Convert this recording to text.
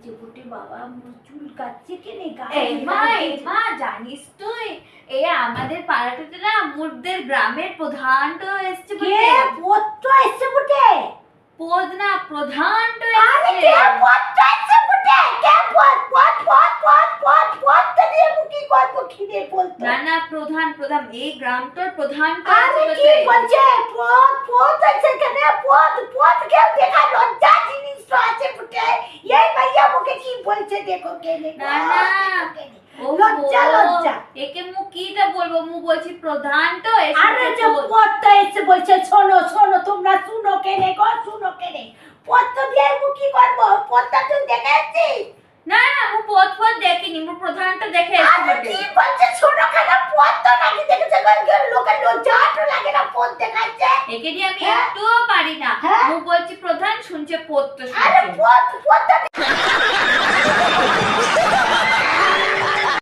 চেপুটে বাবা মোর চুল কাটছে কেনে মা জানিস তুই আমাদের পাড়াটাতে না আমাদের গ্রামের প্রধানটা এসছে কে পত্র এসছে বটে পদ না প্রধানটা আরে এসছে কে পত্র এসছে বটে কে পদ দিয়ে মুকি করব কি দিয়ে বলতো না প্রধান এই গ্রামটার প্রধানটা আরে কি বলছে পদ আছে কেন পদ কেউ দেখা লজ্জা জিনিস তো আছে বটে এই ভাইয়া মুকে কি বলছে দেখো কেনে না লজ্জা একে মু কিটা বলবো মু বলছি প্রধানটা এসছে আরে যে পদটা এসে বলছে শোনো তোমরা শুনো কেনে পদ দিয়ে মুকি করব পদটা তুই দেখাচ্ছিস না মু পদ দেখিনি মু প্রধানটা দেখে আরে কি বলছে শোনো কেন পদ তো নাকি দেখেছে লোকের লজ্জা তো লাগে না পদ দেখাচ্ছে একে দিয়ে আমি একটুও পারি না মু বলছি প্রধান শুনছে পদ তো আরে শুনছে পদ